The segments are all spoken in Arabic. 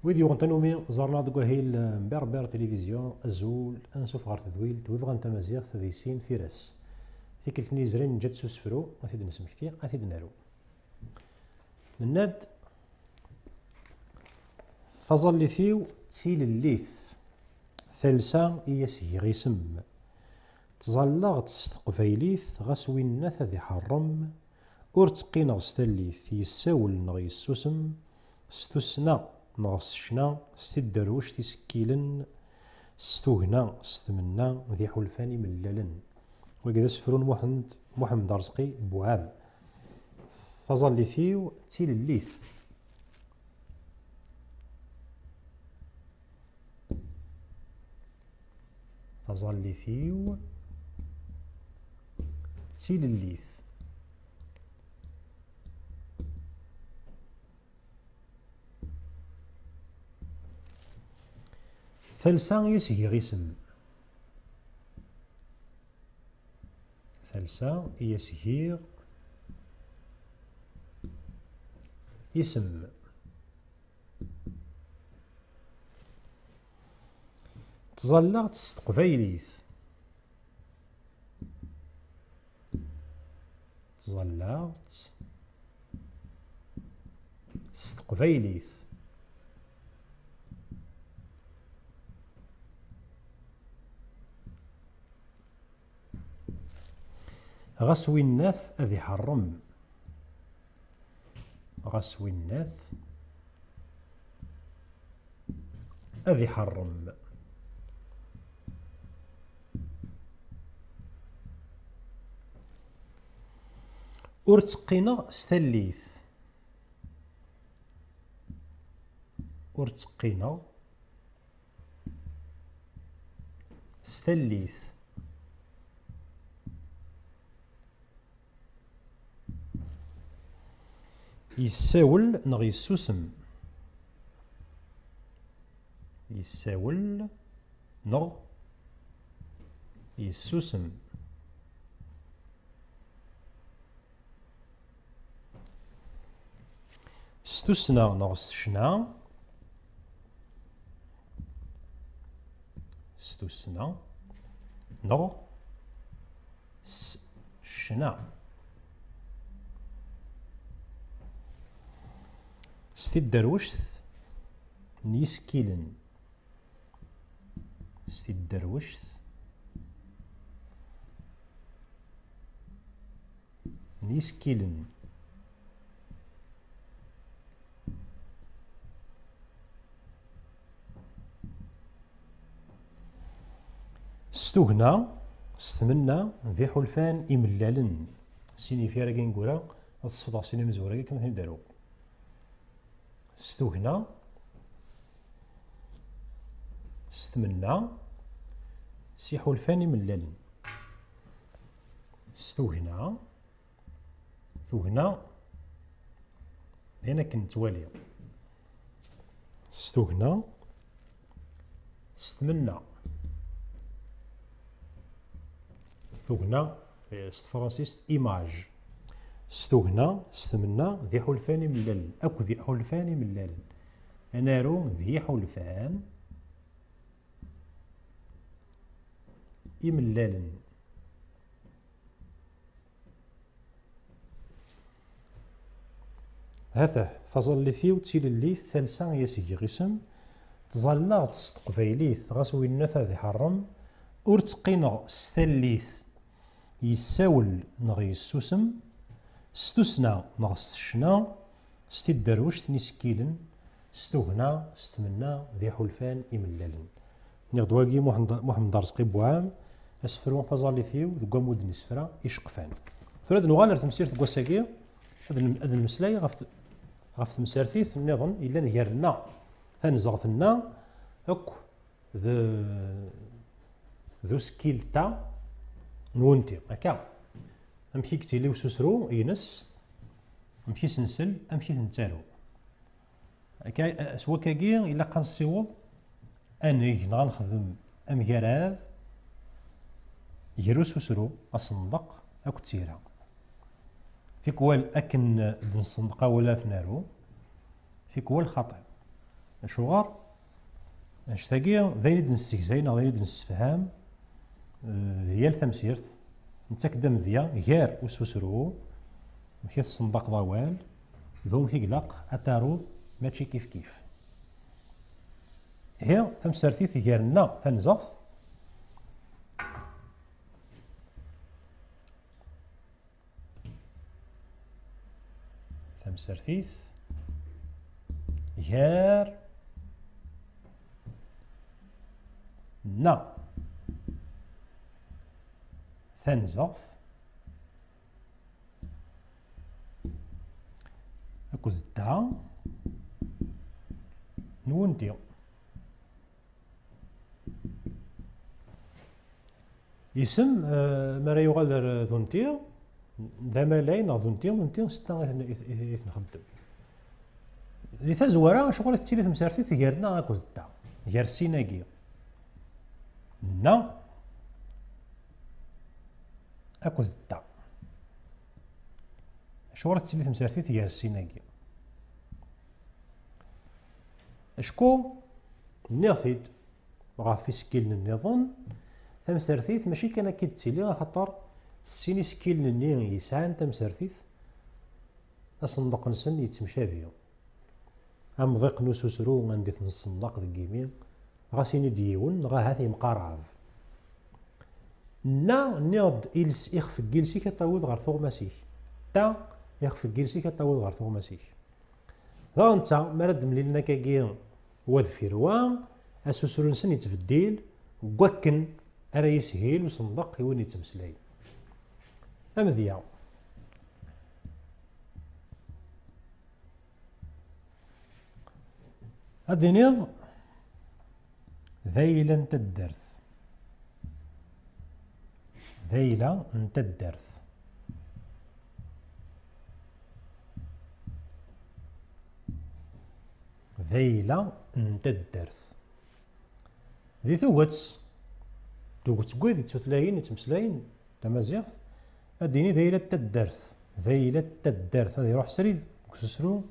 ويديو غنتنومي زرنا دكوهيل مبير تلفزيون أزول أنسوف غار تدويل تويفغ نتا مزيغ تديسين ثيراس تيكلتني زرين جات سوسفرو غاتيد نسمكتي غاتيد نارو الناد تظلثيو تيل الليث ثالثا إياسي غيسم تظلغ تستقفايليث غاس وينا ذي حرم ور تقينا ستاليث يساول نغ يسوسم ستوسنا نغ سشنا ستدروش تيسكيلن ستوهنا ستمنا ذي حلفاني ملالن وكذا سفرون محمد رزقي بوعام تظلثيو تيل الليث تظلثيو تيل الليث ثالثا يسهي غيسم ثالثا يسهي يسم تظلغ تستقفايليث تظلغت تستقفايليث غاس ويناث أذي حرم غاس ويناث أذي حرم ورتقينا ستاليث ورتقينا ستاليث يساول نغ يسوسم يساول نغ يسوسم ستوسنا نغ سشنا ستوسنا نغ سشنا ستدروشت نيسكيلن ستدروشت نيسكيلن ستوهنا ستمنا ذي حلفان إملالن سيني فيها راكين كورا الصفطة سيني مزورة كما هندارو ستوهنا ستمنا سي حلفان ملالن ستوهنا ثوهنا هنا كنت والي ستوهنا ستمنا ثوهنا فرانسيس إيماج ستوهنا ستمنا ذي حلفان ملالن أكو ذي حلفان ملالن أنارو ذي حلفان إملالن هذا تظلثيو تيل الليث ثالثا يسيجي غيسم تظلغ تستقفايليث غاس ويناث ذي حرم ورتقينا ستاليث يساول نغ يسوسم ستوسنا نغ سشنا ستدروشت نيسكيلن ستوهنا ستمنا ذي حلفان إملالن نغدواكي محمد رزقي بوعام أسفرون تظلثيو ذو مود نسفرا إشقفان ثراد نغالر تمسير تقوساكي هذا المسلاي غف تمسارتيث النظام إلا نهارنا تنزغثنا أكو ذو سكيلتا نونتي هكا أمشي كتيلي وسوسرو ينس أمشي سنسل أمشي تنتالو هكا سوا كاكي إلا قنصيوض أنيك غنخدم أمكراذ يرو سوسرو الصندق أكو تسيرا في كوال أكن ذن الصندقة ولا ثنارو في كوال خطأ أشوغار أشتاقي ذاين يد نستكزاين أو ذاين يد نستفهام هي التمسيرت نتا كدا مذيا غير وسوسرو ماشي تصندق ضوال ذوم كيقلق أتاروض ماشي كيف كيف هي تمسرتيت غيرنا تنزغت تمسرتيت غير نا تنزغت أكو دا نونتي يسم مرا يغال ذونتي ذا ملاين ذونتي ستا نخدم ذي تزورا شغل تسيلي تمسارتي تغيرنا أكو دا غير سيناكي نا أكو دا شغل تسيلي تمسارتي غير سيناكي أشكو نافد غافي سكيل النظام تمسرثيث ماشي كان كي تسيلي خاطر السيني سكيل ني يسعان تمسرثيث الصندوق نسن يتمشابيو ام ضيق نسوسرو غندي في الصندوق ذي كيمي غاسيني ديون غا هاثي مقارعف نا نيض إلس إخف جيلسي كتاوض غير ثوماسيك تا يخف جيلسي كتاوض غير ثوماسيك ذا نتا مرد مليلنا كاكي وذ فيروان اسوسرو نسن يتفديل وكن أرا يسهيل وصندق وين يتمسلاي أمذيا هادي نيض ذيلا انت الدرث ذيلا انت الدرث ذيلا انت الدرث ذي ثوتس دوكت كويدي تثلاين يتمسلاين تمازيغت اديني ذيلا التدرث ذيلا التدرث هذا يروح سريد كسسرو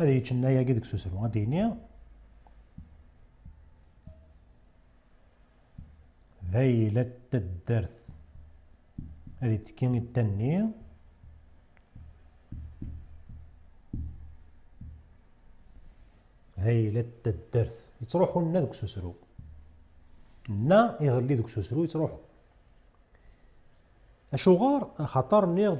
هذا يتشنايا كي كسسرو اديني ذيلا التدرث هذه تكين التنية ذيلا التدرث يتروحوا لنا دوك سسرو نا يغلي دوك سوسرو يتروحو أشوغار خطر نيض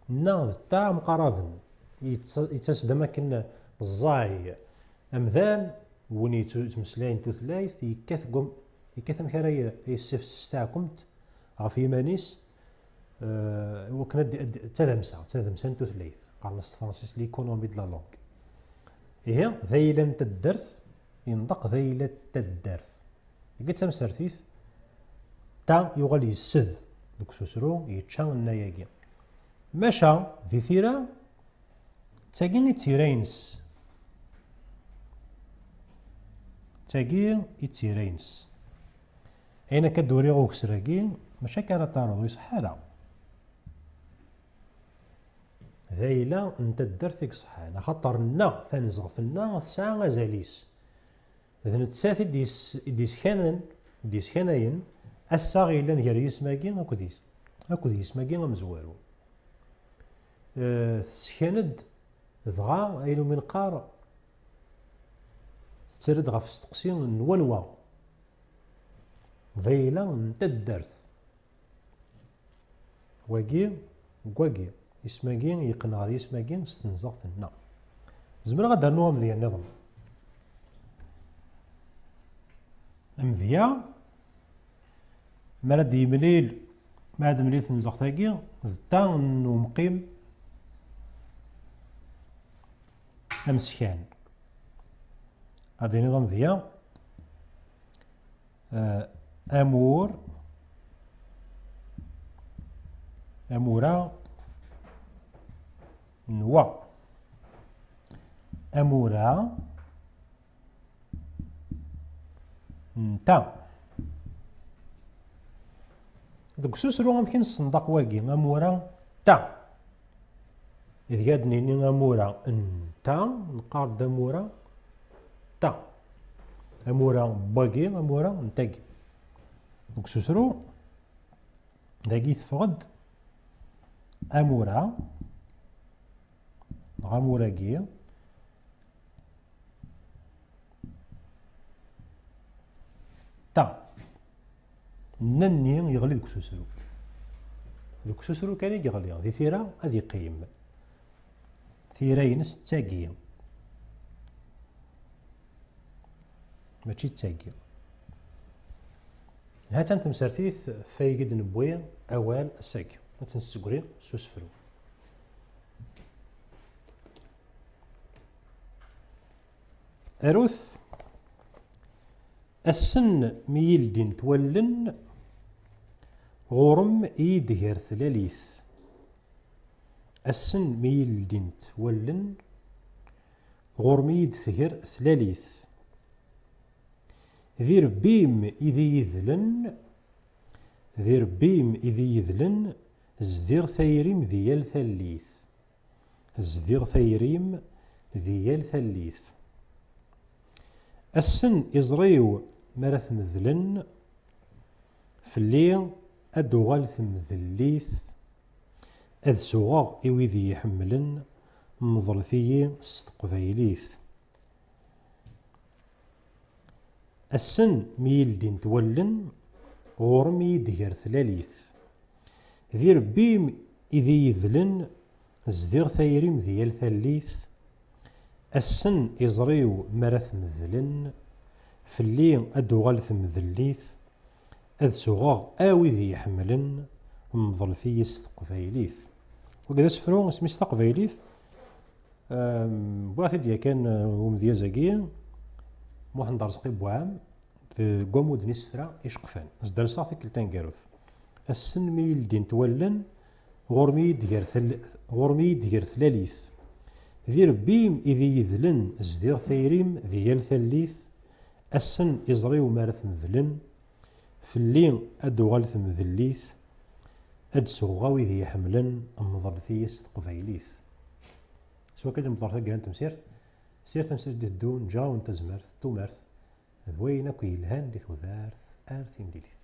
نا تاع مقاربن يتسدى ماكن الزاي أمذان وين يتمسلاين توثلايث يكاث مكرايا يسفس تاعكمت غاف يمانيس وكنا تذمسا توثلايث قال نص فرنسيس ليكونومي دو لا لونغ هي ذيلا تدرث ينطق ذيلا تدرث قلت تمسرثيث تا يغال يسد دوك سوسرو يتشان الناياكي ماشا في ثيرا تاكين يتيرينس تاكين يتيرينس اين كدوري غوك سراكي ماشا كان تارضو يصحالا ذايلا انت درثك صحانا خاطر نا تنزغثنا ساعة غزاليس إذا نتسافي ديس كاناين الساغي لان غير يسماكي أكو يسماكي مزوارو تسكاند دغا أيلو من قار تترد غف استقسي نوالوا ذيلا نتا الدرث كواكي يسماكي يقنع يسماكي ستنزغتنا زمرا غادر نوام ديال النظام أمذيا مراد يمليل بعد مليل تنزغتاكي تا نو مقيم أمسكان هادي نظام ذيا أمورا نوا أمورا نتا دوك سوسرو يمكن الصندوق واقي أمورا تا إذ قاد نيني أمورا نتا نقارد أمورا تا امورا باقي امورا نتاقي دونك سوسرو داكي تفقد امورا غاموراكي تا نني يغلي دوك سوسرو دوك سوسرو كان يغلي دي ثيرا غادي يقيم ثيرا ينس تاقي ماشي تاقي هات انت مسرتيث فايقد نبوي اوال الساك ما تنسقري سوسفرو اروث السن ميل دين تولن غورم يدهر ثلاليث السن ميل دين تولن غورم يدهر ثلاليث ذي ربيم إذي يذلن ذي ربيم إذي يذلن زدير ثيريم ذيال ثليث زدير ثيريم ذيال ثليث السن إزريو مرث مذلن فلي أدوغال ثمذليث أذ سوغاغ إويذي يحملن مضلثي ستقبايليث السن ميل دين تولن غورم يدهر ثلاليث ذي ربيم إذي يذلن زدير ثيريم ذيال ثليث السن إزريو مرث مذلن فلي أدوغال ثمذليث أذ سوغاغ آوذي يحملن مضلثي ستقبايليث وكذا سفرو اسمي ستقبايليث واحد يا كان ومذيا زاكية موحد رزقي بوعام قومود نسفرا إشقفان زدر صاحي كلتان كاروث السن ميل دين تولن غورمي دير ثلاليث ذي ربيم إذي يذلن زدير ثيريم ذيال ثليث السن إزريو مارث مذلن فلي أدوغال ثمذليث أد سوغاوي ذي يحملن أمضلثيس تقبايليث سوا كده مضرثة كان تمسيرت سيرت مسيرت دون جاون تزمرث تومرث ذوين أكو يلهان دي ثوثارث آرثين ديليث